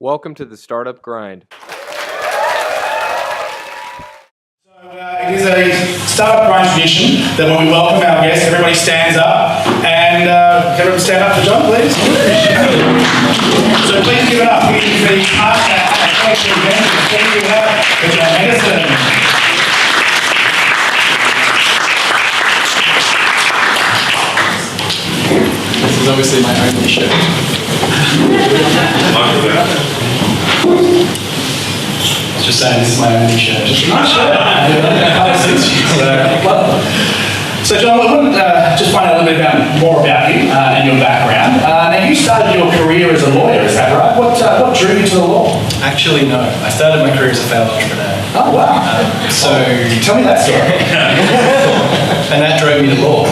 Welcome to the Startup Grind. It is a Startup Grind tradition that when we welcome our guests, everybody stands up. And can everyone stand up for John, please? So please give it up. Give the partner and please give it up for John Henderson. This is obviously my only shirt. Just saying, this is my only shirt. So John, I wanted to just find out a little bit more about you and your background. Now you started your career as a lawyer, is that right? What drew you to the law? Actually, no. I started my career as a failed entrepreneur. Oh wow! So tell me that story. And that drove me to law.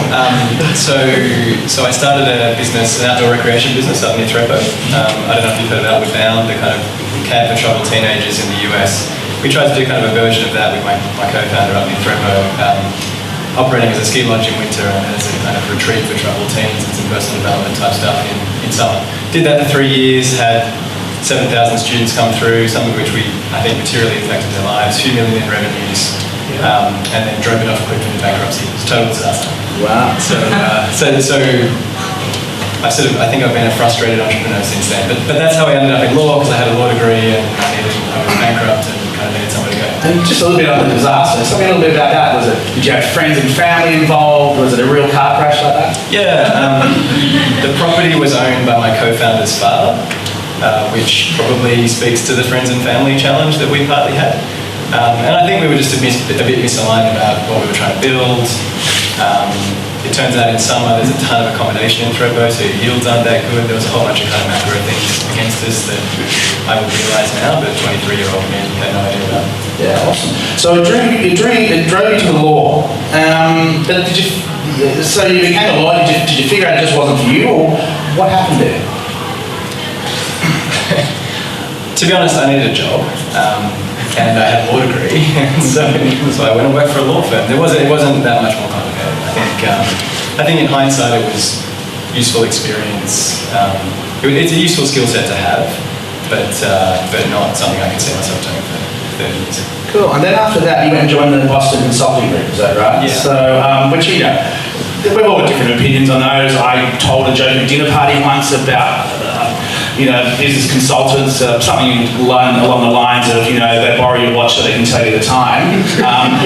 So I started a business, an outdoor recreation business up near Thredbo. I don't know if you've heard about it. We found the kind of camp for troubled teenagers in the US. We tried to do kind of a version of that with my co-founder up near Thredbo, operating as a ski lodge in winter and as a kind of retreat for troubled teens and some personal development type stuff in summer. Did that for 3 years, had 7,000 students come through, some of which I think materially affected their lives, a few million in revenues, and then drove it off quickly into bankruptcy. It was a total disaster. Wow. So I think I've been a frustrated entrepreneur since then. But that's how I ended up in law, because I had a law degree and I was bankrupt and kind of needed somewhere to go. And just a little bit on the disaster. Tell me a little bit about that. Did you have friends and family involved? Was it a real car crash like that? Yeah. The property was owned by my co-founder's father, which probably speaks to the friends and family challenge that we partly had. And I think we were just a bit misaligned about what we were trying to build. It turns out in summer there's a ton of accommodation in Thredbo, so your yields aren't that good. There was a whole bunch of kind of macro things against us that I would realise now, but 23-year-old me had no idea about. Yeah, awesome. So it drove you to the law. But so you became a lawyer, did you figure out it just wasn't for you, or what happened there? To be honest, I needed a job. And I had a law degree, so I went and worked for a law firm. It wasn't that much more complicated. I think in hindsight it was useful experience. It's a useful skill set to have, but not something I could see myself doing for 30 years. Cool. And then after that, you went and joined the Boston Consulting Group. Is that right? Yeah. So, which we've all got different opinions on those. I told a joke at a dinner party once about. Business consultants, something along the lines of, they borrow your watch so they can tell you the time.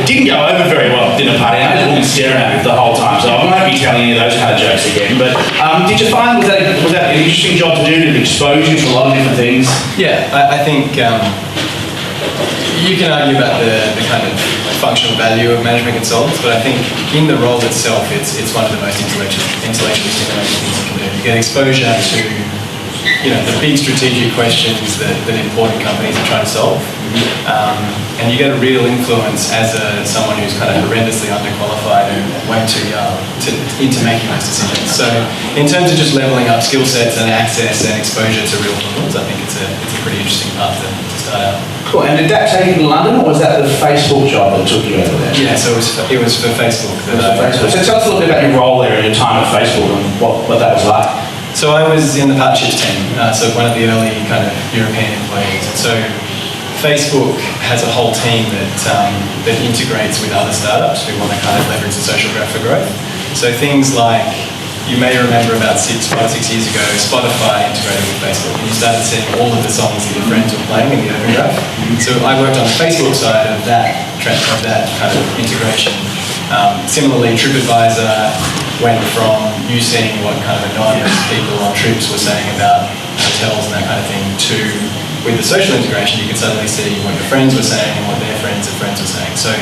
It didn't go over very well at dinner party. I had a woman staring at me the whole time, so I won't be telling you those kind of jokes again. But did you find, was that an interesting job to do? Did it expose you to a lot of different things? Yeah, I think you can argue about the kind of functional value of management consultants, but I think in the role itself, it's one of the most intellectually stimulating things you can do. You get exposure to the big strategic questions that important companies are trying to solve. And you get a real influence as someone who's kind of horrendously underqualified and way too young into making those decisions. So in terms of just leveling up skill sets and access and exposure to real problems, I think it's a pretty interesting path to start out. Cool. And did that take you to London, or was that the Facebook job that took you over there? Yeah, so it was for Facebook. So tell us a little bit about your role there and your time at Facebook and what that was like. So I was in the partnerships team, so one of the early kind of European employees. And so Facebook has a whole team that integrates with other startups who want to kind of leverage the social graph for growth. So things like, you may remember about 5 or 6 years ago, Spotify integrated with Facebook, and you started seeing all of the songs that your friends were playing in the open graph. So I worked on the Facebook side of that kind of integration. Similarly, TripAdvisor went from you seeing what kind of anonymous people on trips were saying about hotels and that kind of thing to, with the social integration, you could suddenly see what your friends were saying and what their friends of friends were saying. So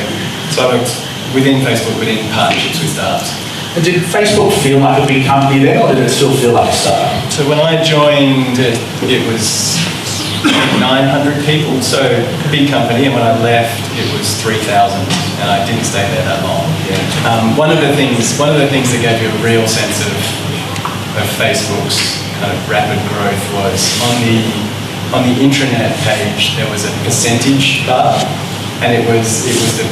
I worked within Facebook, within partnerships with startups. And did Facebook feel like a big company then, or did it still feel like a startup? So when I joined, it was 900 people, so a big company, and when I left, it was 3,000, and I didn't stay there that long. Yeah. One of the things that gave you a real sense of Facebook's kind of rapid growth was on the intranet page there was a percentage bar, and it was the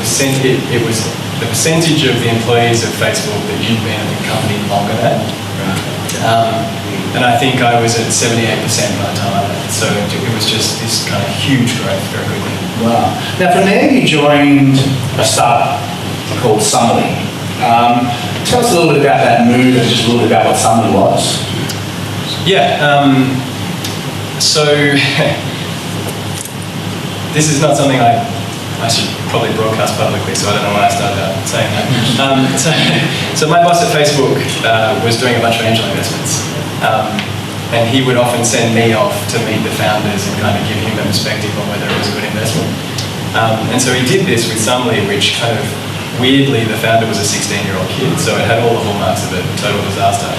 percentage of the employees of Facebook that you'd been at the company longer than. Right. And I think I was at 78% by the time I left. So it was just this kind of huge growth very quickly. Wow. Now from there you joined a startup called Summerly. Tell us a little bit about that move and just a little bit about what Summerly was. Yeah. So this is not something I should probably broadcast publicly, so I don't know why I started out saying that. So my boss at Facebook was doing a bunch of angel investments. And he would often send me off to meet the founders and kind of give him a perspective on whether it was a good investment. And so he did this with Summerly, which kind of weirdly the founder was a 16-year-old kid, so it had all the hallmarks of a total disaster.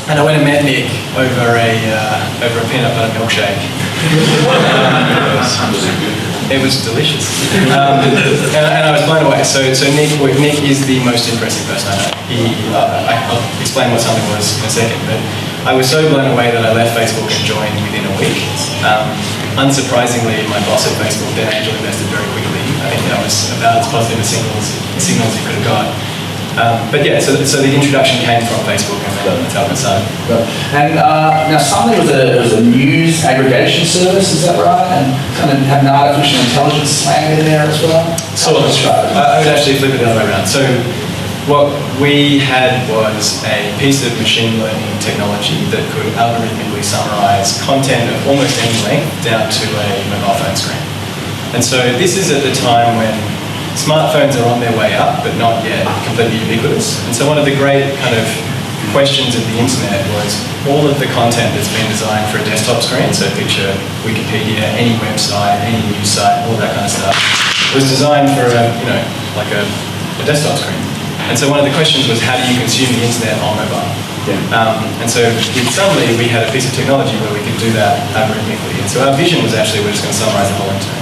And I went and met Nick over a peanut butter milkshake. It was delicious. And I was blown away. So Nick is the most impressive person I know. I'll explain what something was in a second, but I was so blown away that I left Facebook and joined within a week. Unsurprisingly, my boss at Facebook then angel invested very quickly. I think that was about as positive a signals you could have got. But yeah, so the introduction came from Facebook, and then that's how it started. And now Summerly was a news aggregation service, is that right? And kind of had an artificial intelligence slang in there as well? Sort of. I would actually flip it the other way around. So what we had was a piece of machine learning technology that could algorithmically summarize content of almost any length down to a mobile phone screen. And so this is at the time when smartphones are on their way up, but not yet completely ubiquitous. And so one of the great kind of questions of the internet was all of the content that's been designed for a desktop screen, so picture Wikipedia, any website, any news site, all that kind of stuff, was designed for a desktop screen. And so one of the questions was, how do you consume the internet on mobile? Yeah. And so with Summerly, we had a piece of technology where we could do that algorithmically. And so our vision was actually we're just going to summarize the whole internet.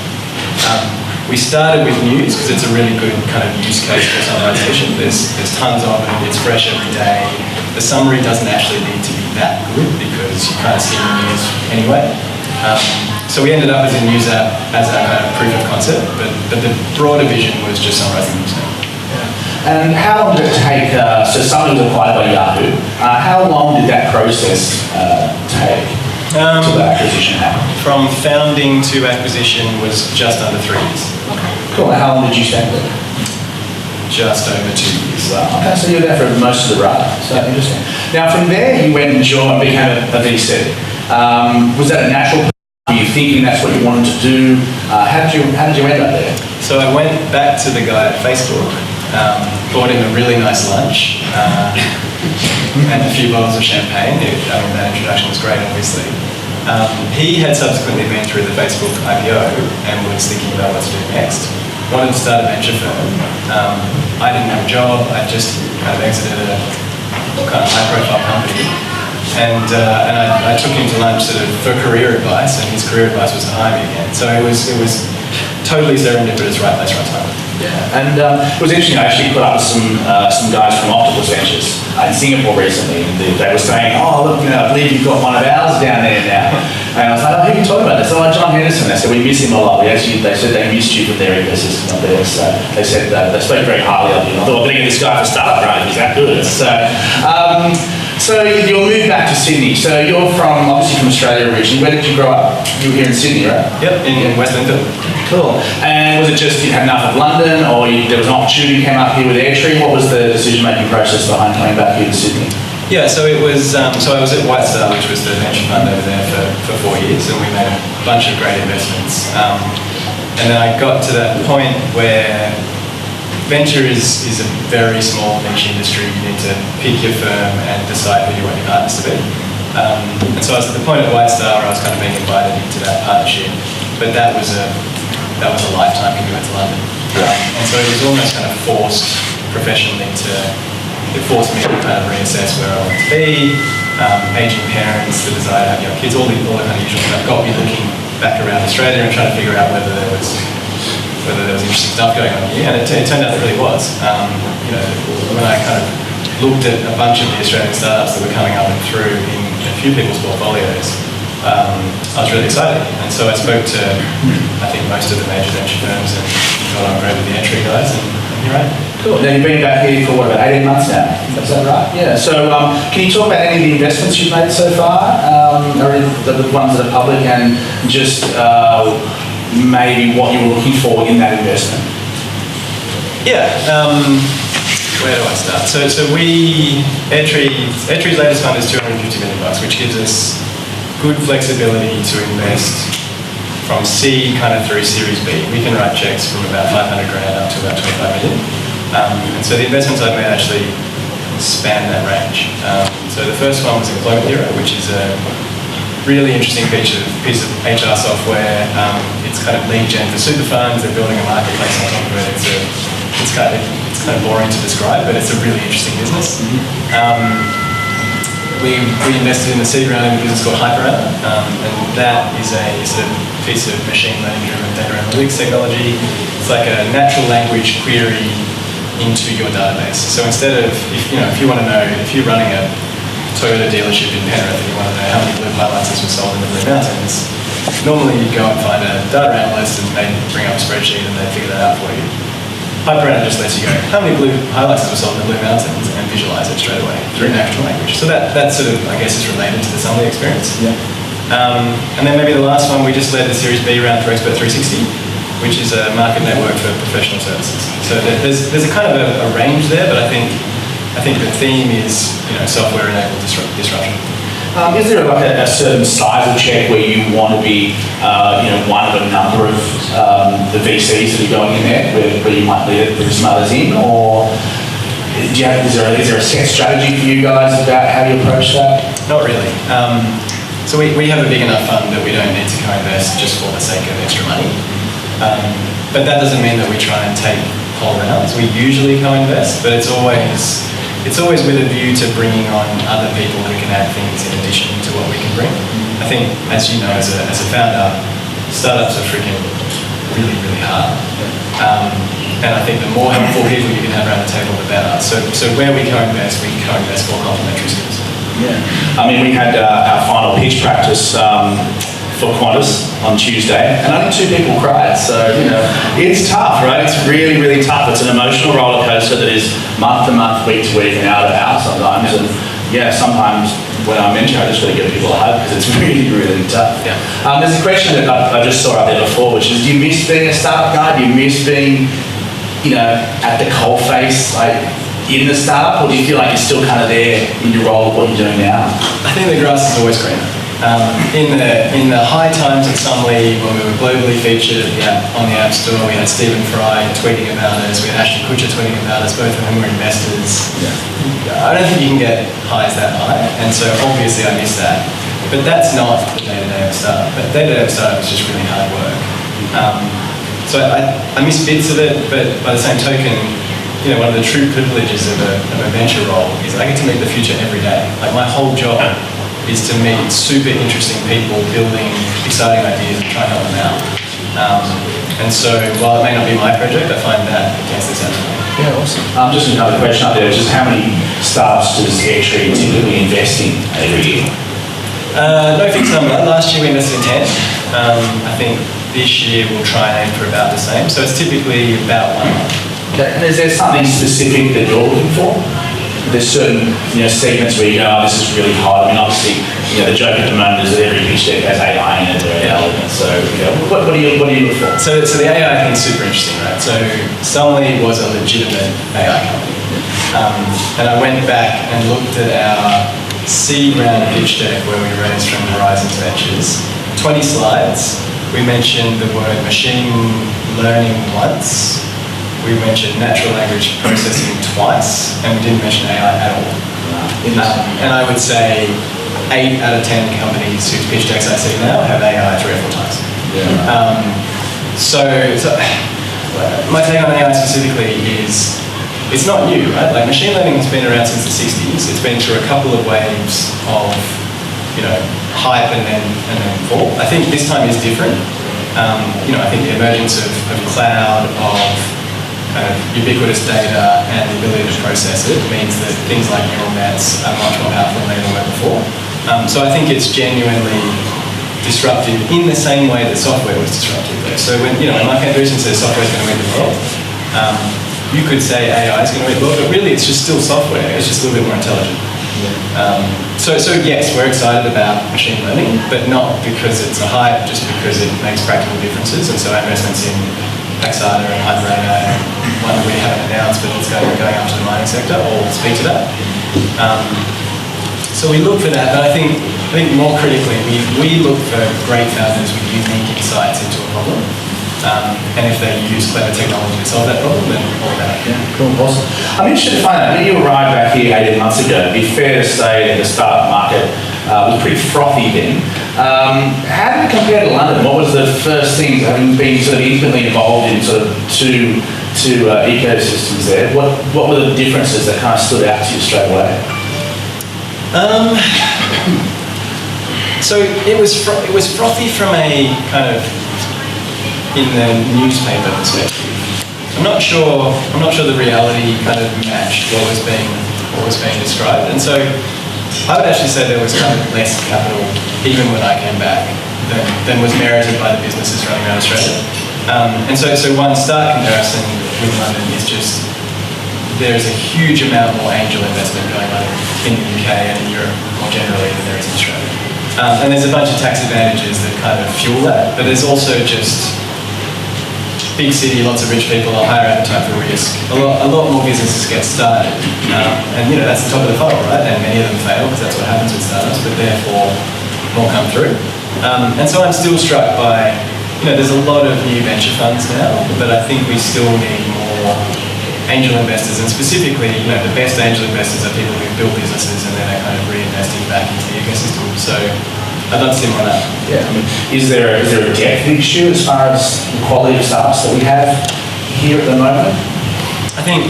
We started with news because it's a really good kind of use case for summarization. There's tons of it, it's fresh every day. The summary doesn't actually need to be that good because you kind of see the news anyway. So we ended up as a news app as a kind of proof of concept, but the broader vision was just summarizing the news. And how long did it take, so Summerly was acquired by Yahoo, how long did that process take to the acquisition happen? From founding to acquisition was just under 3 years. Cool, and how long did you spend there? Just over 2 years. Wow. Okay, so you were there for most of the ride. So interesting. Now from there you went and became a VC. Was that a natural? Were you thinking that's what you wanted to do? How did you end up there? So I went back to the guy at Facebook, bought him a really nice lunch, and a few bottles of champagne. That introduction was great, obviously. He had subsequently been through the Facebook IPO and was thinking about what to do next. Wanted to start a venture firm. I didn't have a job. I just kind of exited a kind of high-profile company, and I took him to lunch sort of for career advice, and his career advice was to hire me again. So it was totally serendipitous, right place, right time. Yeah, and it was interesting. I actually put up with some guys from Octopus Ventures in Singapore recently, and they were saying, "Oh, look, I believe you've got one of ours down there now." And I was like, "Oh, who are you talking about?" They said, "Oh, John Henderson." They said, "We miss him a lot." They said they missed you from their ecosystem up there. So they said they spoke very highly of you. I thought, "I'm going to get this guy for startup, right? He's that good." So you'll move back to Sydney. So you're obviously from Australia originally. Where did you grow up? You were here in Sydney, right? Yep, in West London. Cool. And was it just you had enough of London, or there was an opportunity you came up here with AirTree? What was the decision-making process behind coming back here to Sydney? Yeah, so it was. So I was at White Star, which was the venture fund over there for 4 years, and we made a bunch of great investments. And then I got to that point where venture is a very small niche industry. You need to pick your firm and decide who you want your partners to be. And so I was at the point at White Star where I was kind of being invited into that partnership, but that was a lifetime commitment to London. And so it was almost kind of forced professionally it forced me to kind of reassess where I wanted to be, aging parents, the desire to have young kids, all the kind of usual stuff got me looking back around Australia and trying to figure out whether there was interesting stuff going on here, and it turned out there really was. When I kind of looked at a bunch of the Australian startups that were coming up and through in a few people's portfolios, I was really excited. And so I spoke to, I think, most of the major venture firms and got on great with the AirTree guys, and here I am. Cool. Now you've been back here for about 18 months now. Is that right? Yeah. So can you talk about any of the investments you've made so far, or the ones that are public, and just maybe what you were looking for in that investment? Yeah. Where do I start? So AirTree's latest fund is $250 million, which gives us good flexibility to invest from C kind of through Series B. We can write checks from about 500 grand up to about 25 million. And so the investments I've made actually span that range. So the first one was Employment Hero, which is a really interesting piece of HR software. It's kind of lead gen for super funds. They're building a marketplace on top of it. It's kind of boring to describe, but it's a really interesting business. We invested in the seed round in a business called Hyperana, and that is a sort of piece of machine learning driven data analytics technology. It's like a natural language query into your database. So instead of, if you want to know, if you're running a Toyota dealership in Penrith and you want to know how many blue highlighters were sold in the Blue Mountains, normally you'd go and find a data analyst and they'd bring up a spreadsheet and they'd figure that out for you. Hyperana just lets you go, how many blue highlighters were sold in the Blue Mountains, and visualize it straight away through natural language. So that sort of, I guess, is related to the summary experience. Yeah. And then maybe the last one, we just led the Series B round for Expert 360, which is a market network for professional services. So there's a kind of a range there, but I think the theme is software-enabled disruption. Is there like a certain size of check where you want to be, one of a number of the VCs that are going in there, where you might lead it, bring some others in, or is there a set strategy for you guys about how you approach that? Not really. So we have a big enough fund that we don't need to co-invest just for the sake of extra money. But that doesn't mean that we try and take whole rounds. We usually co-invest, but it's always with a view to bringing on other people who can add things in addition to what we can bring. I think, as you know, as a founder, startups are freaking really, really hard. And I think the more helpful people you can have around the table, the better. So where we co-invest for complementary skills. Yeah. I mean, we had our final pitch practice for Qantas on Tuesday, and only 2 people cried. So, it's tough, right? It's really, really tough. It's an emotional roller coaster that is month to month, week to week, and hour to hour sometimes. And sometimes when I mention it, I just got to give people a hug because it's really, really tough. Yeah. There's a question that I just saw up there before, which is, do you miss being a startup guy? Do you miss being, at the coalface, like in the startup, or do you feel like you're still kind of there in your role of what you're doing now? I think the grass is always greener. In the high times at Sumley, when we were globally featured on the App Store, we had Stephen Fry tweeting about us, we had Ashton Kutcher tweeting about us, both of whom were investors. Yeah. I don't think you can get highs that high, and so obviously I miss that. But that's not the day-to-day of a startup. But day-to-day of a startup is just really hard work. So I miss bits of it, but by the same token, one of the true privileges of a venture role is I get to meet the future every day. Like, my whole job is to meet super interesting people building exciting ideas and try and help them out. And so while it may not be my project, I find that intensely satisfying. Yeah, awesome. Just another question up there, just how many startups does AirTree typically invest in every year? No fixed number. Last year we invested in 10. I think this year we'll try and aim for about the same. So it's typically about 1 month. Okay. And is there something specific that you're looking for? There's certain segments where this is really hard. I mean, obviously, the joke at the moment is that every pitch deck has AI in it or an element. So, what do you look for? So the AI thing is super interesting, right? So Sumley was a legitimate AI company, and I went back and looked at our seed round pitch deck where we raised from Horizons Ventures. 20 slides. We mentioned the word machine learning once. We mentioned natural language processing twice, and we didn't mention AI at all. And I would say 8 out of 10 companies whose pitch decks I see now have AI 3 or 4 times. Yeah. So my take on AI specifically is it's not new, right? Like, machine learning has been around since the 60s. It's been through a couple of waves of hype and then fall. I think this time is different. I think the emergence of cloud, of kind of ubiquitous data and the ability to process it means that things like neural nets are much more powerful than they ever were before. So I think it's genuinely disruptive in the same way that software was disruptive. So when Mark Henderson says software is going to win the world, you could say AI is going to win the world, but really it's just still software. It's just a little bit more intelligent. So yes, we're excited about machine learning, but not because it's a hype, just because it makes practical differences. And so our investments in Paxata and Hydrana, and one that we haven't announced, but it's going after the mining sector, all speak to that. So we look for that, but I think more critically, we look for great founders with unique insights into a problem. And if they use clever technology to solve that problem, then all about it. Yeah, cool, awesome. I'm interested to find out, when you arrived back here 18 months ago, it'd be fair to say that the startup market was pretty frothy then. How did it compare to London? What was the first thing, having been sort of intimately involved in sort of two ecosystems there? What were the differences that kind of stood out to you straight away? So it was frothy from a kind of in the newspaper perspective. I'm not sure the reality kind of matched what was being described, and so I would actually say there was kind of less capital even when I came back than was merited by the businesses running around Australia. And so one stark comparison with London is just there's a huge amount more angel investment going on in the UK and in Europe more generally than there is in Australia. And there's a bunch of tax advantages that kind of fuel that, but there's also just big city, lots of rich people, a higher appetite for risk. A lot more businesses get started, and that's the top of the funnel, right? And many of them fail because that's what happens with startups, but therefore more come through. And so I'm still struck by, there's a lot of new venture funds now, but I think we still need more angel investors, and specifically, the best angel investors are people who build businesses and then are kind of reinvesting back into the ecosystem. So I'd love to see more of that. Yeah, I mean, is there a depth issue as far as the quality of startups that we have here at the moment? I think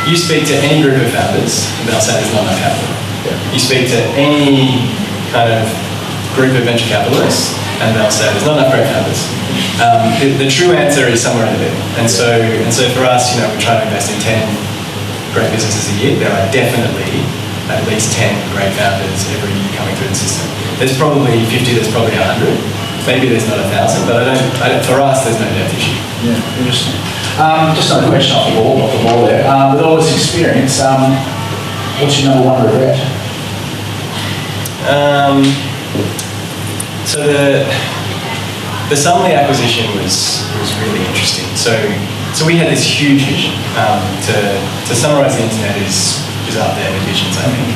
you speak to any group of founders and they'll say there's not enough capital. Yeah. You speak to any kind of group of venture capitalists and they'll say there's not enough great founders. The true answer is somewhere in the middle. And so for us, we try to invest in 10 great businesses a year. There are definitely at least 10 great founders every year coming through the system. There's probably 50, there's probably 100. Maybe there's not 1,000, but for us, there's no depth issue. Yeah, interesting. Just another question off the ball there. With all this experience, what's your number one regret? So the Sumley acquisition was really interesting. So we had this huge vision. To summarise, the internet is up there with visions, I think.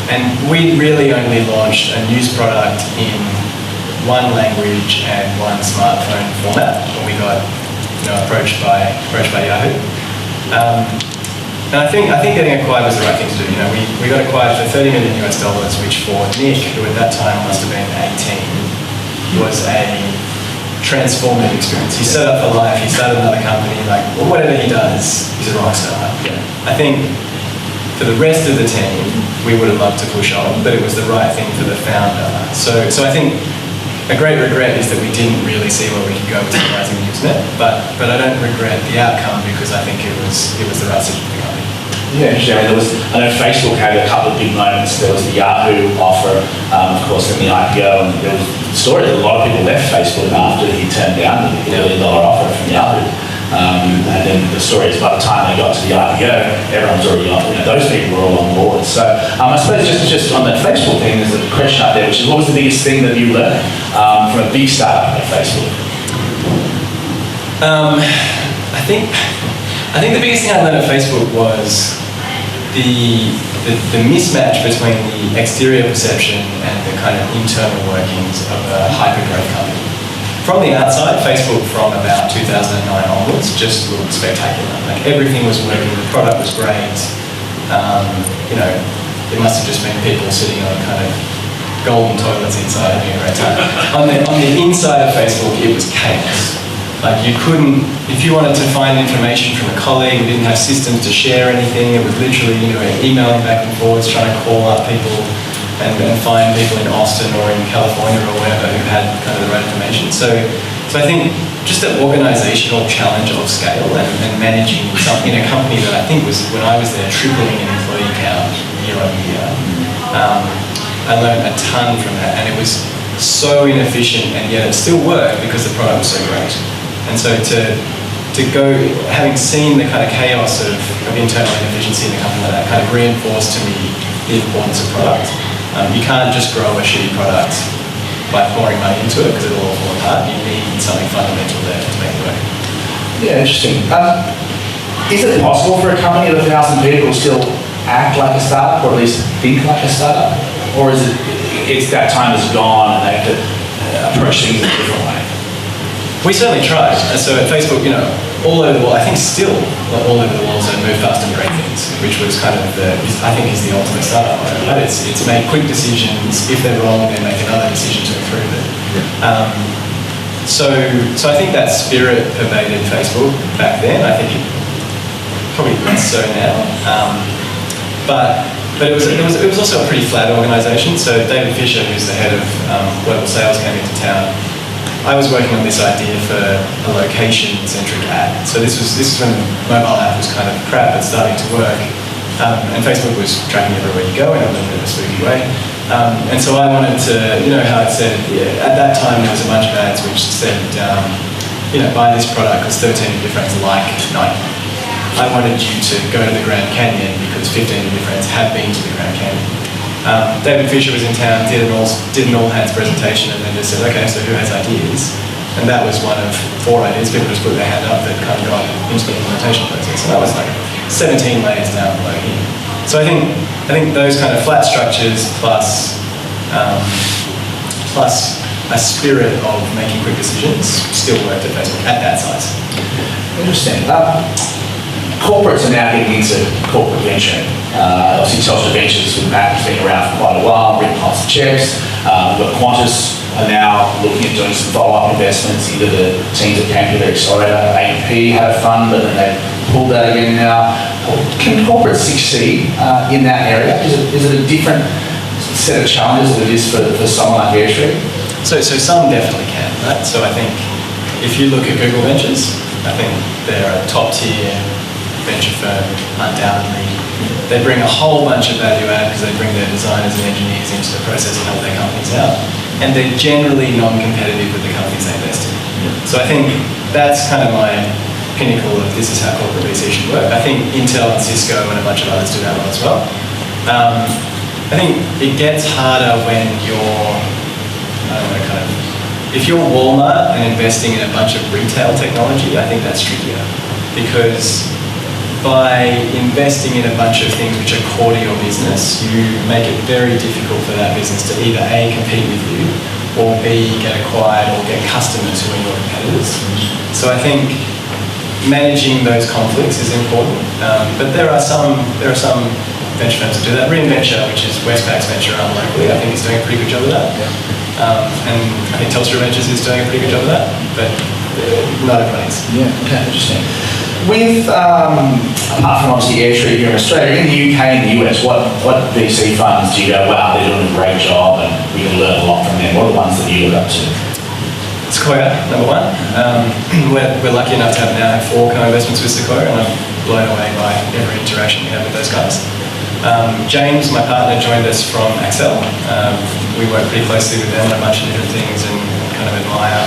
And we really only launched a news product in one language and one smartphone format when we got approached by Yahoo. And I think getting acquired was the right thing to do. We got acquired for $30 million US, which for Nick, who at that time must have been 18, was a transformative experience. He set up for life, he started another company, whatever he does, he's a rock star. Yeah. I think for the rest of the team, we would have loved to push on, but it was the right thing for the founder. So I think a great regret is that we didn't really see where we could go with summarising the internet, but I don't regret the outcome because I think it was the right decision for the company. Yeah, interesting. I know Facebook had a couple of big moments. There was the Yahoo offer, of course, then the IPO, and there was the story that a lot of people left Facebook after he turned down the $1 billion offer from Yahoo. And then the story is by the time they got to the IPO, everyone's already on. Those people were all on board. So I suppose just on that Facebook thing, there's a question up there, which is, what was the biggest thing that you learned from a big startup at Facebook? I think the biggest thing I learned at Facebook was the mismatch between the exterior perception and the kind of internal workings of a hyper-growth company. From the outside, Facebook from about 2009 onwards just looked spectacular. Everything was working, the product was great. It must have just been people sitting on kind of golden toilets inside having a great time. On the inside of Facebook, it was chaos. You couldn't, if you wanted to find information from a colleague, we didn't have systems to share anything. It was literally, emailing back and forwards, trying to call up people and find people in Austin or in California or wherever who had kind of the right information. So I think just the organizational challenge of scale and managing something in a company that I think was, when I was there, tripling in employee count year on year. I learned a ton from that, and it was so inefficient, and yet it still worked because the product was so great. And so to go, having seen the kind of chaos of internal inefficiency in a company like that, kind of reinforced to me the importance of product. You can't just grow a shitty product by pouring money into it because it'll all fall apart. You need something fundamental there to make it work. Yeah, interesting. Is it possible for a company of 1,000 people to still act like a startup, or at least think like a startup? Or is it's that time is gone and they have to approach things in a different way? We certainly tried. So at Facebook, all over the world, I think still all over the world, so move fast and break things, which was kind of I think is the ultimate startup. Right? It's make quick decisions. If they're wrong, then make another decision to improve it. So I think that spirit pervaded Facebook back then. I think probably less so now. But it was also a pretty flat organisation. So David Fisher, who's the head of global sales, came into town. I was working on this idea for a location-centric ad. So this is when the mobile app was kind of crap but starting to work, and Facebook was tracking everywhere you go in a little bit of a spooky way. And so I wanted to, how it said, at that time there was a bunch of ads which said, buy this product because 13 of your friends like Nike. I wanted you to go to the Grand Canyon because 15 of your friends have been to the Grand Canyon. David Fisher was in town, did an all-hands presentation, and then just said, okay, so who has ideas? And that was one of 4 ideas. People just put their hand up that kind of got into the implementation process. And that was like 17 layers down below here. So I think those kind of flat structures plus a spirit of making quick decisions still worked at Facebook at that size. Interesting. Corporates are now getting into corporate venturing. Obviously, Telstra Ventures with Matt has been around for quite a while, written lots of checks. We've got Qantas are now looking at doing some follow-up investments into the teams that came to their accelerator. AMP had a fund, but then they pulled that again now. Can corporates succeed in that area? Is it a different set of challenges than it is for someone like AirTree? So some definitely can, right? So I think if you look at Google Ventures, I think they're a top-tier venture firm, undoubtedly. They bring a whole bunch of value add because they bring their designers and engineers into the process and help their companies out. And they're generally non-competitive with the companies they invest in. So I think that's kind of my pinnacle of this is how corporate VC should work. I think Intel and Cisco and a bunch of others do that well as well. I think it gets harder when you're, if you're Walmart and investing in a bunch of retail technology, I think that's trickier. Because by investing in a bunch of things which are core to your business, you make it very difficult for that business to either A, compete with you, or B, get acquired or get customers who are your competitors. So I think managing those conflicts is important, but there are some venture firms that do that. Reinventure, which is Westpac's venture arm locally, I think is doing a pretty good job of that. And I think Telstra Ventures is doing a pretty good job of that, but not everyone is. Yeah, okay, interesting. With, apart from obviously AirTree here in Australia, in the UK and the US, what VC funds do you go, wow, they're doing a great job and we can learn a lot from them? What are the ones that you look up to? Sequoia, number one. We're lucky enough to now have 4 co-investments with Sequoia, and I'm blown away by every interaction we have with those guys. James, my partner, joined us from Accel. We work pretty closely with them on a bunch of different things and kind of admire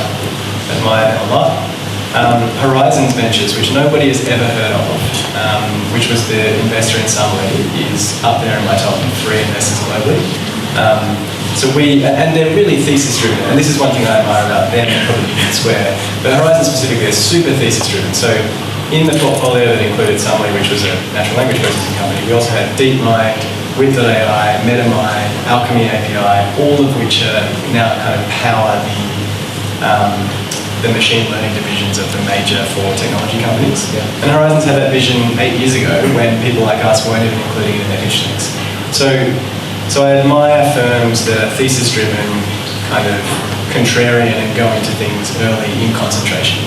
them a lot. Horizons Ventures, which nobody has ever heard of, which was the investor in Sunway, is up there in my top 3 investors globally. And they're really thesis driven, and this is one thing I admire about them and probably Union Square, but Horizon specifically is super thesis driven. So in the portfolio that included Sunway, which was a natural language processing company, we also had DeepMind, With.ai, MetaMind, Alchemy API, all of which are now kind of power the machine learning divisions of the major 4 technology companies. Yeah. And Horizons had that vision 8 years ago when people like us weren't even including it in their pitch decks. So I admire firms that are thesis-driven, kind of contrarian and go into things early in concentration.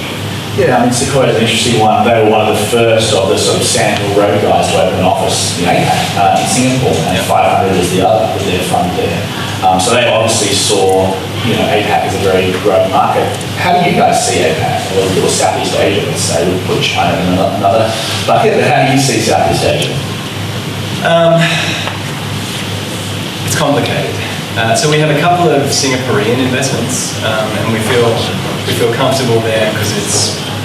Yeah, I mean, Sequoia is an interesting one. They were one of the first of the sort of Sandhill Road guys to open an office in APAC, in Singapore, and 500 is the other with their fund there. So they obviously saw, APAC as a very growing market. How do you guys see APAC, or Southeast Asia, let's say? We'll put China in another bucket, but how do you see Southeast Asia? It's complicated. So we have a couple of Singaporean investments, and we feel comfortable there because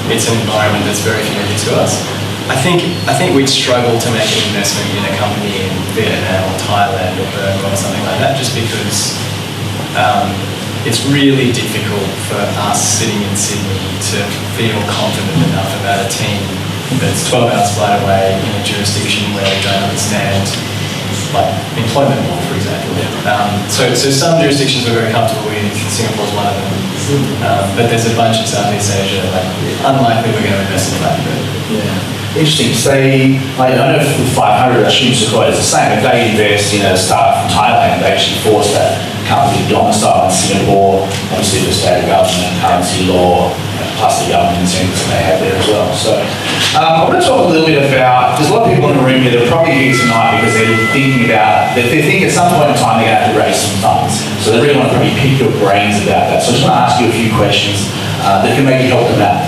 it's an environment that's very familiar to us. I think we'd struggle to make an investment in a company in Vietnam or Thailand or Burma or something like that, just because it's really difficult for us sitting in Sydney to feel confident enough about a team that's 12 hours flight away in a jurisdiction where we don't understand, like employment law, for example. So some jurisdictions we're very comfortable with. Singapore's one of them, but there's a bunch in Southeast Asia. Like, unlikely we're going to invest in that. Yeah. Interesting. Say, I know with 500, I assume Sequoia is the same. If they invest in a startup from Thailand, they actually force that company to domicile in Singapore, obviously the state government, currency law, plus the government incentives they have there as well. So I want to talk a little bit about, there's a lot of people in the room here that are probably here tonight because they're thinking about, they think at some point in time they're going to have to raise some funds. So they really want to probably pick your brains about that. So I just want to ask you a few questions that can maybe help them out.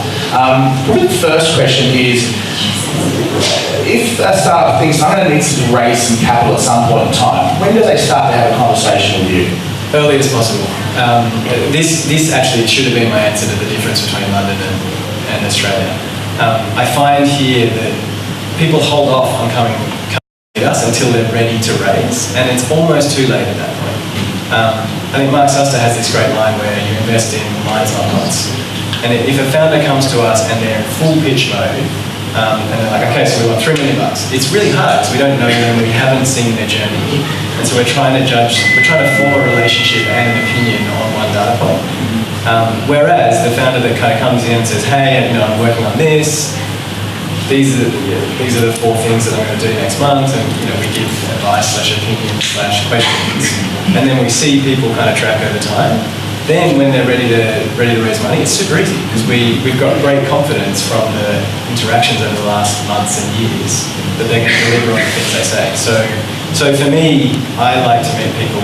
Probably the first question is, if a startup thinks I'm going to need to raise some capital at some point in time, when do they start to have a conversation with you? Early as possible. This actually should have been my answer to the difference between London and Australia. I find here that people hold off on coming to us until they're ready to raise, and it's almost too late at that point. I think Mark Suster has this great line where you invest in lines, not lots. And if a founder comes to us and they're in full pitch mode, and they're like, okay, so we want $3 million. It's really hard because we don't know them, we haven't seen their journey, and so we're trying to form a relationship and an opinion on one data point. Whereas the founder that kind of comes in and says, hey, I'm working on this. These are the 4 things that I'm going to do next month, and we give advice / opinion / questions, and then we see people kind of track over time. Then when they're ready to raise money, it's super easy because we've got great confidence from the interactions over the last months and years that they're going to deliver on the things they say. So for me, I like to meet people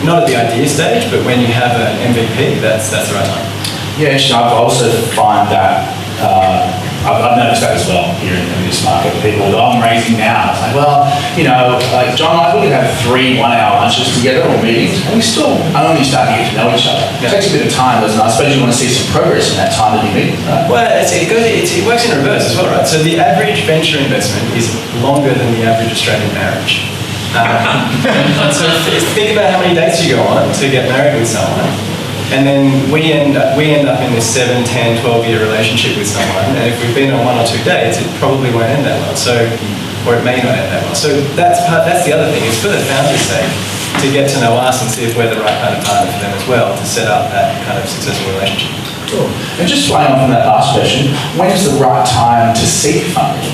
not at the idea stage, but when you have an MVP, that's the right time. Yeah, actually, I also find that I've noticed that as well here in this market. People go, I'm raising now. It's like, well, like John and I, we could have 3 1-hour lunches together or meetings, and we still only start to get to know each other. It takes a bit of time, doesn't it? I suppose you want to see some progress in that time that you meet, right? Well, it works in reverse as well, right? So the average venture investment is longer than the average Australian marriage. So think about how many dates you go on to get married with someone. And then we end up in this 7, 10, 12-year relationship with someone, and if we've been on 1 or 2 dates, it probably won't end that well. Or it may not end that well. So that's the other thing. It's for the founder's sake to get to know us and see if we're the right kind of partner for them as well to set up that kind of successful relationship. Cool. And just flying off from that last question, when is the right time to seek funding?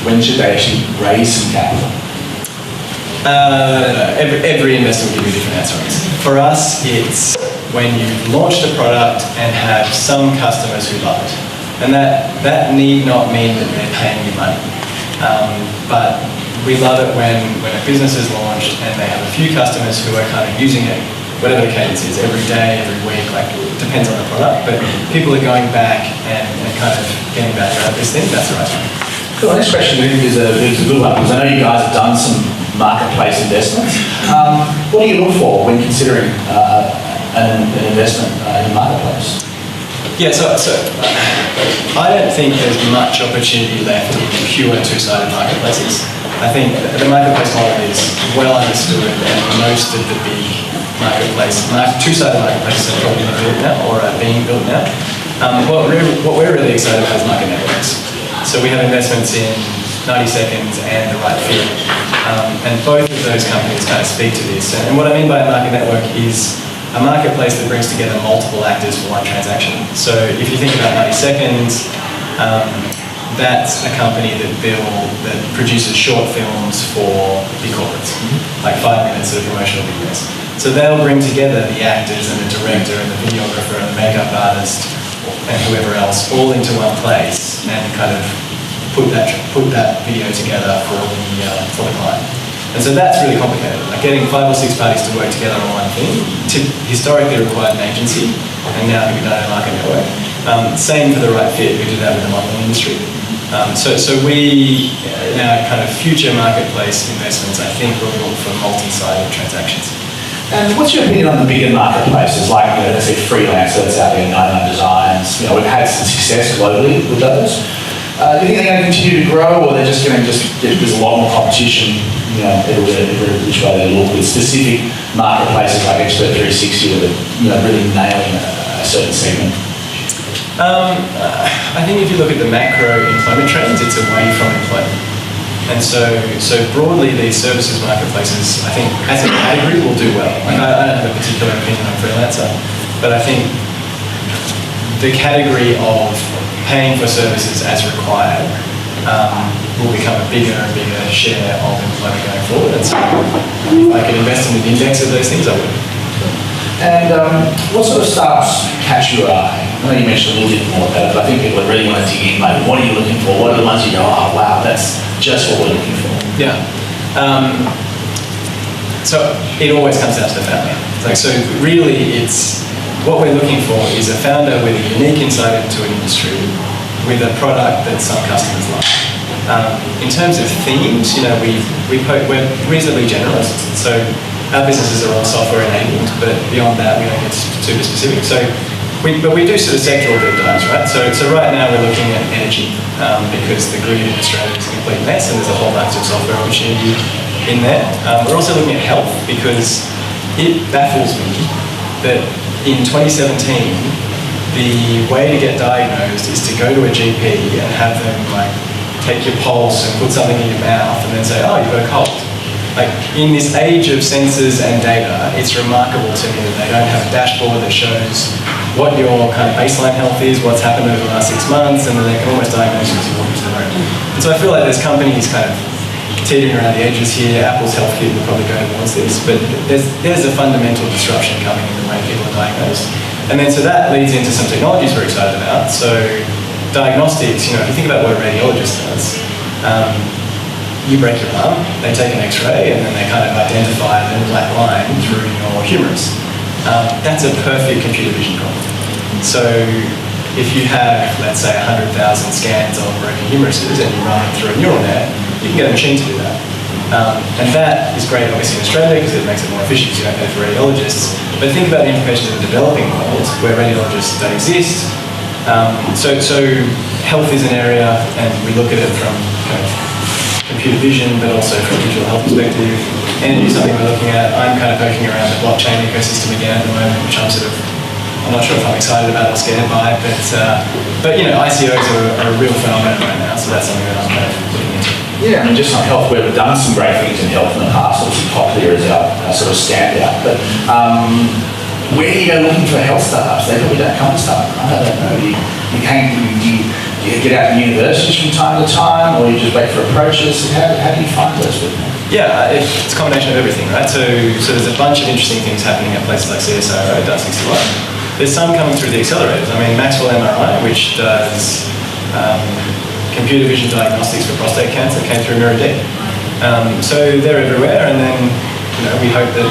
When should they actually raise some capital? Every investor will give you a different answer on this. For us, it's when you've launched a product and have some customers who love it. And that need not mean that they're paying you money. But we love it when a business is launched and they have a few customers who are kind of using it, whatever the cadence is, every day, every week, like it depends on the product, but people are going back and kind of getting back out of this thing, that's the right time. Cool, next question is a good one, because I know you guys have done some marketplace investments. What do you look for when considering an investment in a marketplace? Yeah, so I don't think there's much opportunity left in pure two-sided marketplaces. I think the marketplace model is well understood, and most of the big two-sided marketplaces are probably built now or are being built now. What we're really excited about is market networks. So we have investments in 90 Seconds and The Right Fit, and both of those companies kind of speak to this. And what I mean by a market network is a marketplace that brings together multiple actors for one transaction. So if you think about 90 Seconds, that's a company that produces short films for big corporates, like 5 minutes of promotional videos. So they'll bring together the actors and the director and the videographer and the makeup artist and whoever else all into one place and kind of put that video together for the client. And so that's really complicated. Like getting 5 or 6 parties to work together on one thing historically required an agency, and now can be done in a market network. Same for The Right Fit, we do that with the modeling industry. So we, in our kind of future marketplace investments, I think we'll look for multi-sided transactions. And what's your opinion on the bigger marketplaces, like, let's say Freelancer that's out there, 99 Designs? We've had some success globally with those. Do you think they're going to continue to grow, or they're just going to there's a lot more competition, everywhere which way they look, with specific marketplaces like Expert 360 that are, really nailing a certain segment? I think if you look at the macro employment trends, it's away from employment. And so broadly, these services marketplaces, I think, as a category, will do well. Like, I don't have a particular opinion on Freelancer, but I think the category of paying for services as required will become a bigger and bigger share of employment going forward. And so if I could invest in an index of those things, I would. And what sort of startups catch your eye? I know you mentioned a little bit more about it, but I think people really want to dig in. Like, what are you looking for? What are the ones you go, oh, wow, that's just what we're looking for? Yeah. So it always comes down to the founder. So really, it's what we're looking for is a founder with a unique insight into an industry, with a product that some customers like. In terms of themes, we're reasonably generalist. So our businesses are all software enabled, but beyond that, we don't get super specific. But we do sort of sectoral deep dives, right? So right now we're looking at energy because the grid in Australia is a complete mess, and there's a whole bunch of software opportunity in there. We're also looking at health because it baffles me that in 2017, the way to get diagnosed is to go to a GP and have them take your pulse and put something in your mouth and then say, oh, you've got a cold. In this age of sensors and data, it's remarkable to me that they don't have a dashboard that shows what your kind of baseline health is, what's happened over the last 6 months, and then they can almost diagnose you as you walk into the room. And so I feel like there's companies kind of teetering around the edges here. Apple's health kit will probably go towards this, but there's a fundamental disruption coming in the way people are diagnosed. And then so that leads into some technologies we're excited about. So diagnostics, if you think about what a radiologist does, you break your arm, they take an X-ray, and then they kind of identify a little black line through your humerus. That's a perfect computer vision problem. So if you have, let's say, 100,000 scans of broken humeruses and you run them through a neural net, you can get a machine to do that. And that is great, obviously, in Australia because it makes it more efficient, so you don't pay for radiologists. But think about the implications in the developing world where radiologists don't exist. So health is an area, and we look at it from kind of computer vision, but also from a digital health perspective. Energy is something we're looking at. I'm kind of poking around the blockchain ecosystem again at the moment, which I'm not sure if I'm excited about or scared by, but ICOs are a real phenomenon right now, so that's something that I'm kind of looking into. Yeah, just on health, we've done some great things in health in the past. Obviously, Cochlear is our sort of standout. But where do you go looking for health startups? They probably don't come to start. I don't know. You get out to universities from time to time, or you just wait for approaches? How do you find those people? Yeah, it's a combination of everything, right? So there's a bunch of interesting things happening at places like CSIRO, Dart 61. There's some coming through the accelerators. I mean, Maxwell MRI, which does computer vision diagnostics for prostate cancer, came through Miradeep. So they're everywhere, and then we hope that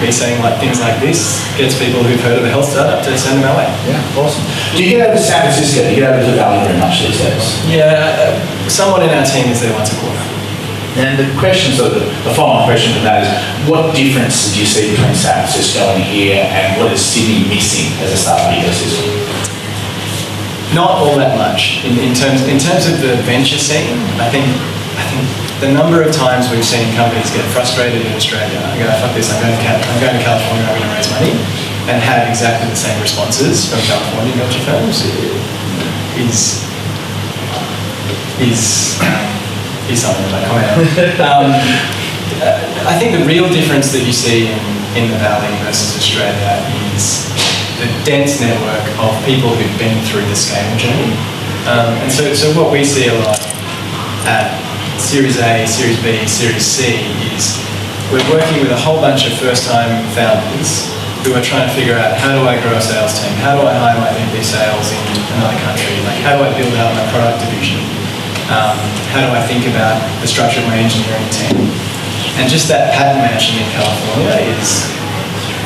me saying things like this gets people who've heard of a health startup to send them our way. Yeah, awesome. Do you get over to San Francisco? Do you get over to the Valley very much these days? Yeah, someone in our team is there once a quarter. And the question, the follow-on question from that is, what difference do you see between San Francisco and here, and what is Sydney missing as a startup ecosystem? Not all that much. In terms of the venture scene, I think the number of times we've seen companies get frustrated in Australia and go, fuck this, I'm going to California, I'm going to raise money, and have exactly the same responses from California venture firms is something that I comment on. I think the real difference that you see in the Valley versus Australia is the dense network of people who've been through the scale journey. And so what we see a lot at Series A, Series B, Series C is we're working with a whole bunch of first-time founders who are trying to figure out, how do I grow a sales team? How do I hire my VP sales in another country? How do I build out my product division? How do I think about the structure of my engineering team? And just that pattern matching in California is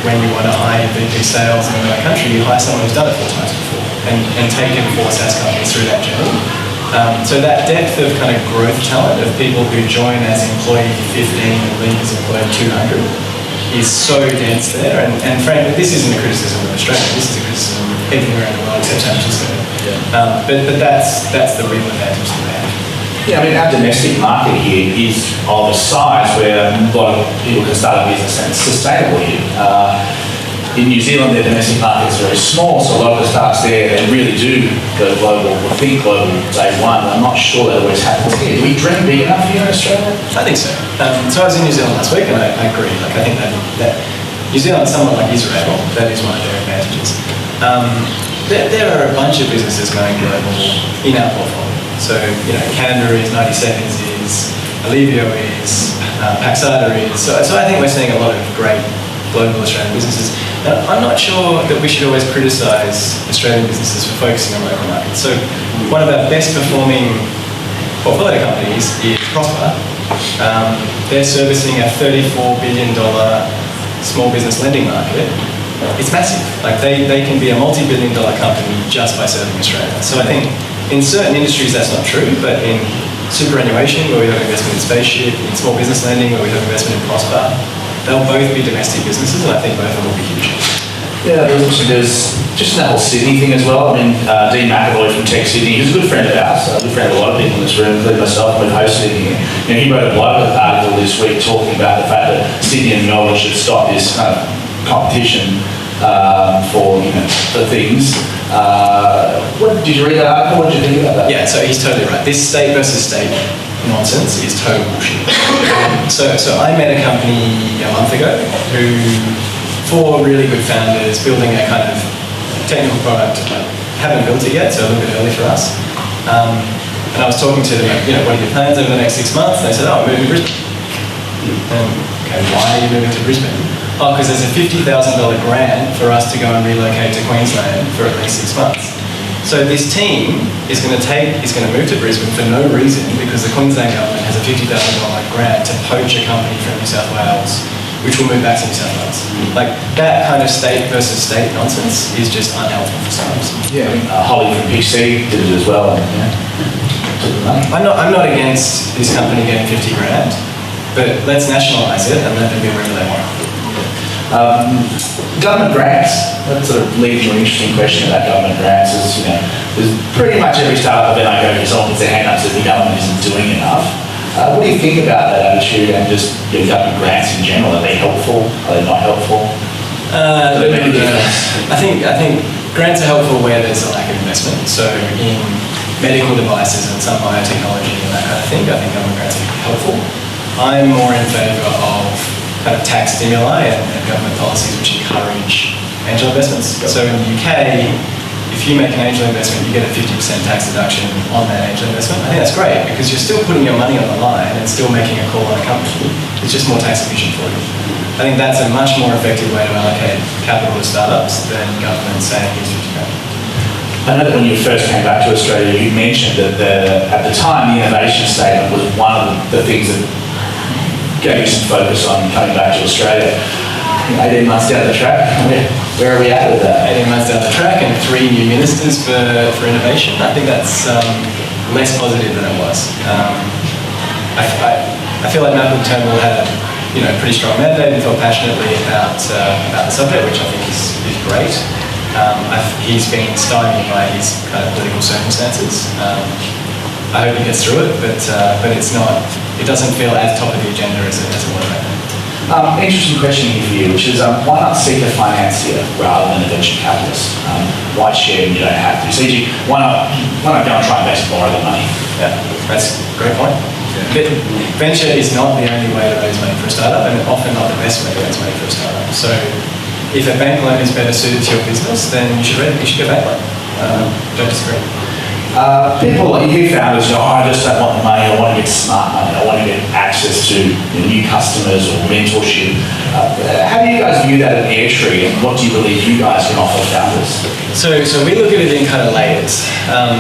when you want to hire your VP sales in another country, you hire someone who's done it 4 times before and taken 4 SaaS companies through that journey. So that depth of kind of growth talent of people who join as employee 15 and leave as employee 200 is so dense there. And frankly, this isn't a criticism of Australia. This is a criticism of everywhere in the world except San Francisco. But that's the real advantage that they have. Yeah, I mean, our domestic market here is of a size where a lot of people can start a business and it's sustainable here. In New Zealand, their domestic market is very small, so a lot of the startups there, they really do go global, or think global day one. I'm not sure that always happens here. Do we dream big enough here in Australia? I think so. So I was in New Zealand last week, and I agree. Like, I think that New Zealand is somewhat like Israel. That is one of their advantages. There are a bunch of businesses going global in our portfolio. So, Canada is, 90 Seconds is, Alivio is, Paxata is. So I think we're seeing a lot of great global Australian businesses. And I'm not sure that we should always criticise Australian businesses for focusing on local markets. So one of our best performing portfolio companies is Prosper. They're servicing a $34 billion small business lending market. It's massive. Like they can be a multi-billion dollar company just by serving Australia. So I think in certain industries that's not true, but in superannuation, where we have investment in Spaceship, in small business lending, where we have investment in Prosper, they'll both be domestic businesses, and I think both of them will be huge. Yeah, there's just that whole Sydney thing as well. I mean, Dean McAvoy from Tech Sydney, he's a good friend of ours, a good friend of a lot of people in this room, including myself, we've hosted him here. He wrote a blog article this week talking about the fact that Sydney and Melbourne should stop this kind of competition for things. Did you read that article? What did you think about that? Yeah, so he's totally right. This state versus state nonsense is total bullshit. So I met a company a month ago who, four really good founders building a kind of technical product. Haven't built it yet, so a little bit early for us. And I was talking to them, what are your plans over the next 6 months? They said, I'm moving to Brisbane. Okay, why are you moving to Brisbane? Oh, because there's a $50,000 grant for us to go and relocate to Queensland for at least 6 months. So this team is going to move to Brisbane for no reason because the Queensland government has a $50,000 grant to poach a company from New South Wales, which will move back to New South Wales. Like that kind of state versus state nonsense is just unhelpful for startups. Yeah, Holly from PC did it as well. I'm not against this company getting 50 grand, but let's nationalise it and let them be wherever they want. Government grants. That sort of leads to an interesting question about government grants. There's pretty much every startup event I go to, someone puts their hand up and says the government isn't doing enough. What do you think about that attitude and just government grants in general? Are they helpful? Are they not helpful? I think grants are helpful where there's a lack of investment. So in medical devices and some biotechnology and that kind of thing, I think government grants are helpful. I'm more in favour of kind of tax stimuli and government policies which encourage angel investments. So in the UK, if you make an angel investment, you get a 50% tax deduction on that angel investment. I think that's great because you're still putting your money on the line and still making a call on a company. It's just more tax efficient for you. I think that's a much more effective way to allocate capital to startups than government saying here's 50 grand. I know that when you first came back to Australia, you mentioned that at the time the innovation statement was one of the things that gave you some focus on coming back to Australia. 18 months down the track, where are we at with that? 18 months down the track and 3 new ministers for innovation. I think that's less positive than it was. I feel like Malcolm Turnbull had a pretty strong mandate and felt passionately about the subject, which I think is great. He's been stymied by his kind of political circumstances. I hope he gets through it, but it's not. It doesn't feel as top of the agenda as it was right now. Interesting question here for you, which is why not seek a financier rather than a venture capitalist? Why share when you don't have to? So why not go and try and invest and borrow the money? Yeah, that's a great point. Yeah. Venture is not the only way to raise money for a startup, and often not the best way to raise money for a startup. So if a bank loan is better suited to your business, then you should get a bank loan. Don't disagree. People like you founders go, I just don't want the money, I want to get smart money, I want to get access to new customers or mentorship. How do you guys view that at AirTree, and what do you believe you guys can offer founders? So we look at it in kind of layers.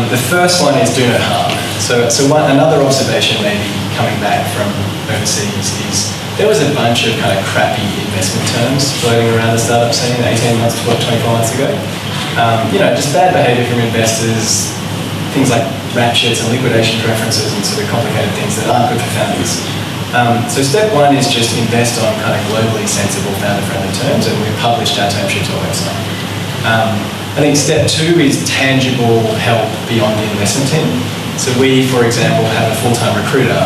The first one is do no harm. So another observation maybe coming back from overseas is there was a bunch of kind of crappy investment terms floating around the startup scene 18 months to 24 months ago. Just bad behavior from investors, things like ratchets and liquidation preferences and sort of complicated things that aren't good for founders. So step one is just invest on kind of globally sensible founder-friendly terms, and we've published our term sheet to our website. I think step two is tangible help beyond the investment team. So we, for example, have a full-time recruiter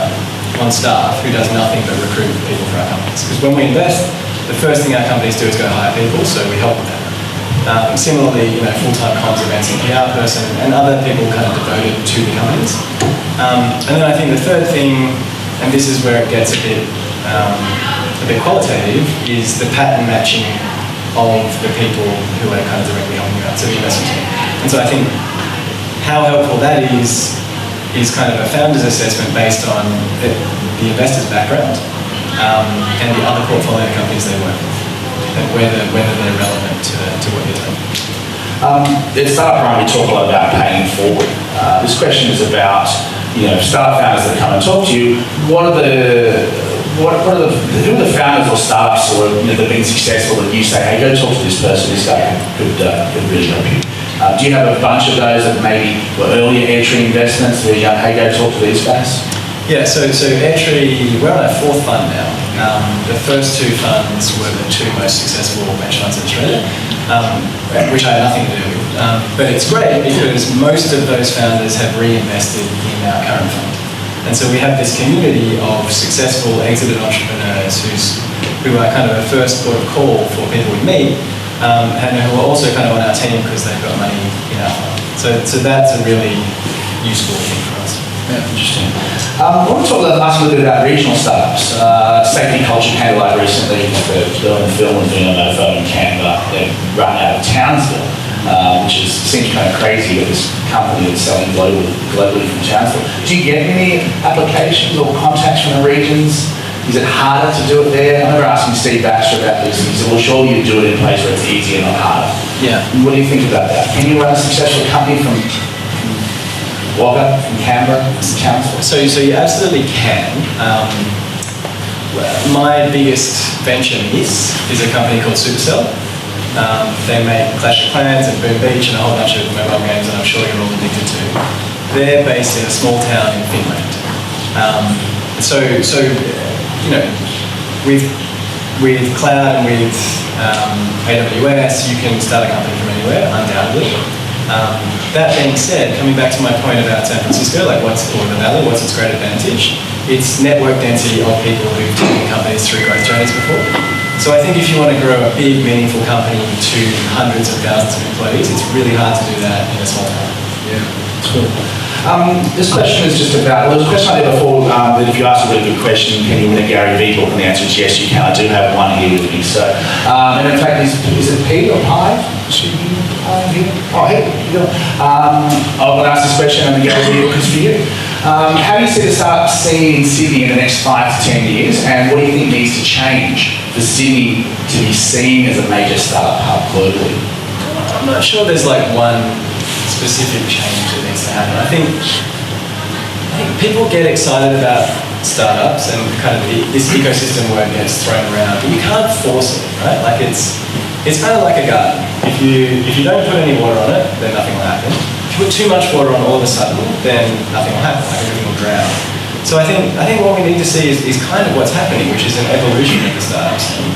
on staff who does nothing but recruit people for our companies. Because when we invest, the first thing our companies do is go hire people, so we help with that. Similarly, full-time comms, events and PR person, and other people kind of devoted to the companies. And then I think the third thing, and this is where it gets a bit qualitative, is the pattern matching of the people who are kind of directly helping you out, so the investment team. And so I think how helpful that is kind of a founder's assessment based on the investor's background and the other portfolio companies they work with, and whether they're relevant to what you're doing. At Startup Grind, we talk a lot about paying it forward. This question is about, startup founders that come and talk to you. Who are the founders or startups or that have been successful that you say, hey, go talk to this person, this guy could really help you? Do you have a bunch of those that maybe were earlier AirTree investments where you go, hey, go talk to these guys? Yeah, so AirTree, we're on our fourth fund now. The first two funds were the two most successful venture funds in Australia, which I had nothing to do with. But it's great because most of those founders have reinvested in our current fund. And so we have this community of successful exited entrepreneurs who are kind of a first port of call for people we meet, and who are also kind of on our team because they've got money in our fund. So that's a really useful thing for us. Yeah, interesting. I want to ask a little bit about regional startups. Safety Culture came to light recently. They're doing the film and doing a mofo in Canberra. They've run out of Townsville, which seems kind of crazy with this company that's selling globally from Townsville. Do you get any applications or contacts from the regions? Is it harder to do it there? I remember asking Steve Baxter about this, and he said, well, surely you do it in a place where it's easier, not harder. Yeah. What do you think about that? Can you run a successful company from Wagga, from Canberra, from Townsville? So you absolutely can. My biggest venture is a company called Supercell. They make Clash of Clans and Boom Beach and a whole bunch of mobile games that I'm sure you're all addicted to. They're based in a small town in Finland. With cloud and with AWS, you can start a company from anywhere, undoubtedly. That being said, coming back to my point about San Francisco, or the Valley, what's its great advantage? It's network density of people who've taken companies through growth journeys before. So I think if you want to grow a big, meaningful company to hundreds of thousands of employees, it's really hard to do that in a small town. Yeah, that's cool. This question is just about, there's a question I did before, that if you ask a really good question, can you win a Gary Vee book? And the answer is yes, you can. I do have one here with me. So, and in fact, is it P or Pi? Should be Pi here? Oh, here you go. I'm going to ask this question and the Gary Vee book is for you. How do you see the startup scene in Sydney in the next 5 to 10 years? And what do you think needs to change for Sydney to be seen as a major startup hub globally? I'm not sure there's one specific change that needs to happen. I think people get excited about startups and kind of this ecosystem word gets thrown around, but you can't force it, right? It's kind of like a garden. If you don't put any water on it, then nothing will happen. If you put too much water on all of a sudden, then nothing will happen. Everything will drown. So I think what we need to see is kind of what's happening, which is an evolution of the startup scene.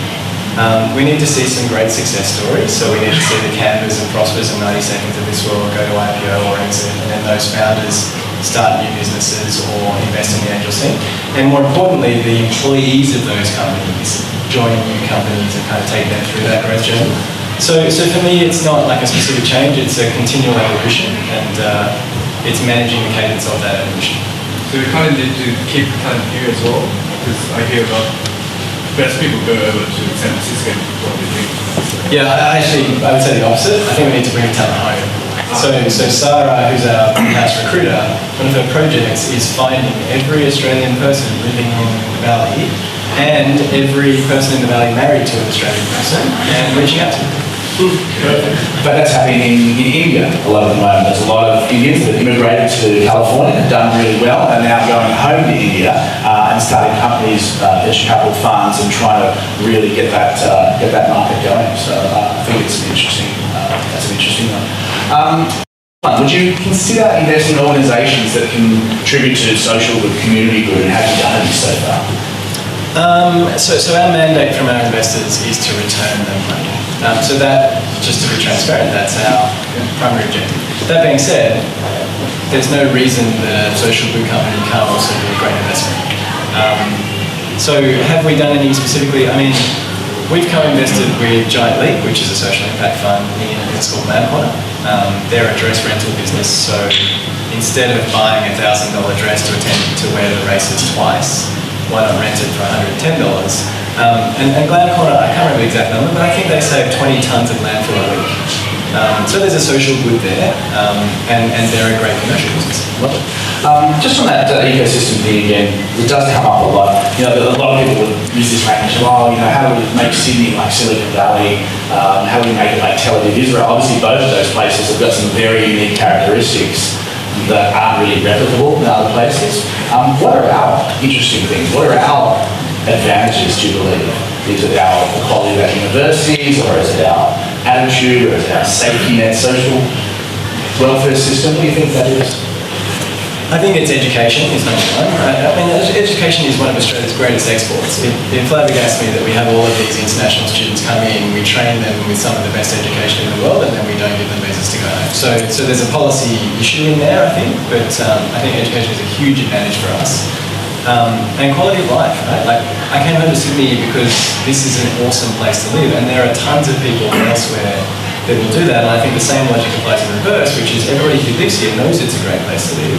We need to see some great success stories. So we need to see the Canvas and Prospers and 90 Seconds of this world go to IPO or exit, and then those founders start new businesses or invest in the angel scene. And more importantly, the employees of those companies join new companies and kind of take them through that growth journey. So for me, it's not like a specific change, it's a continual evolution, and it's managing the cadence of that evolution. So we kind of need to keep the talent here as well, because I hear about best people go over to San Francisco what they think. Yeah, I would say the opposite. I think we need to bring talent home. So Sarah, who's our in-house recruiter, one of her projects is finding every Australian person living in the Valley and every person in the Valley married to an Australian person and reaching out to them. But that's happening in India a lot of the moment. There's a lot of Indians that immigrated to California and done really well and now going home to India and starting companies, venture capital funds, and trying to really get that market going. So I think it's an interesting. That's an interesting one. Would you consider investing in organisations that can contribute to social good, community good, and have you done any so far? So our mandate from our investors is to return them money. So that, just to be transparent, that's our primary objective. That being said, there's no reason that a social good company can't also be a great investment. So have we done any specifically? I mean, we've co-invested with Giant Leap, which is a social impact fund in a business called Land Corner. They're a dress rental business, so instead of buying a $1,000 dress to wear the races twice, why not rent it for $110? And Land Corner, I can't remember the exact number, but I think they save 20 tonnes of landfill a week. So there's a social good there, and they're a great commercial business. Love it. Just on that ecosystem thing again, it does come up a lot. You know, a lot of people would use this language. Oh, you know, how do we make Sydney like Silicon Valley? How do we make it like Tel Aviv, Israel? Obviously, both of those places have got some very unique characteristics that aren't really replicable in other places. What are our interesting things? What are our advantages, do you believe? Is it our quality of our universities, or is it our attitude, or is it our safety net social welfare system? What do you think that is? I think it's education is number one. I mean, education is one of Australia's greatest exports. It flabbergasts me that we have all of these international students come in, we train them with some of the best education in the world, and then we don't give them visas to go home. So there's a policy issue in there, I think, but I think education is a huge advantage for us. And quality of life, right? Like, I came home to Sydney because this is an awesome place to live, and there are tons of people elsewhere that will do that, and I think the same logic applies in reverse, which is everybody who lives here knows it's a great place to live.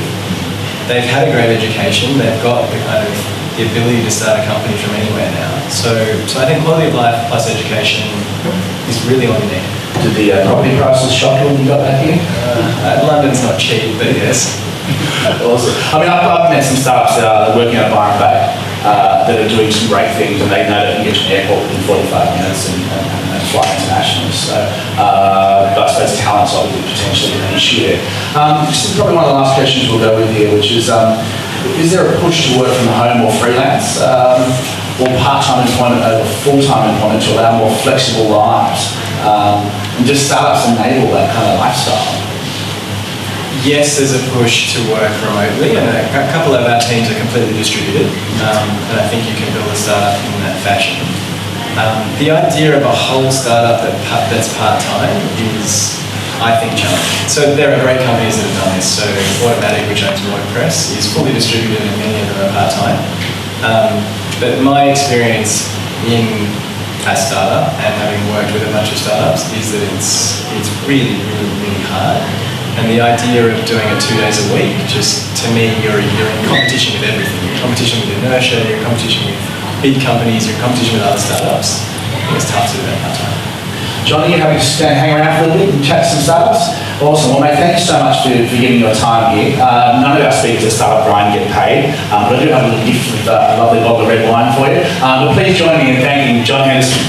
They've had a great education, they've got the ability to start a company from anywhere now. So I think quality of life plus education is really all you need. Did the property prices shock you when you got back here? London's not cheap, but yes. Awesome. I mean, I've met some startups that are working out of Byron Bay that are doing some great things, and they know they can get to an airport within 45 minutes and fly internationally. So, but I suppose talent's obviously potentially an issue there. This is probably one of the last questions we'll go with here, which is there a push to work from home or freelance, or part-time employment over full-time employment to allow more flexible lives? And just startups enable that kind of lifestyle. Yes, there's a push to work remotely, and a couple of our teams are completely distributed, and I think you can build a startup in that fashion. The idea of a whole startup that's part-time is, I think, challenging. So there are great companies that have done this. So Automatic, which owns WordPress, is fully distributed and many of them are part-time. But my experience in a startup and having worked with a bunch of startups is that it's really, really, really hard. And the idea of doing it 2 days a week, just to me, you're in competition with everything. You're in competition with inertia, you're in competition with big companies, you're in competition with other startups. I think it's tough to do that part-time. Johnny, you happy to hang around for a little bit and chat some startups? Awesome. Well, mate, thank you so much for giving your time here. None of our speakers at Startup Grind get paid, but I do have a little gift with a lovely bottle of red wine for you. But please join me in thanking John Henderson.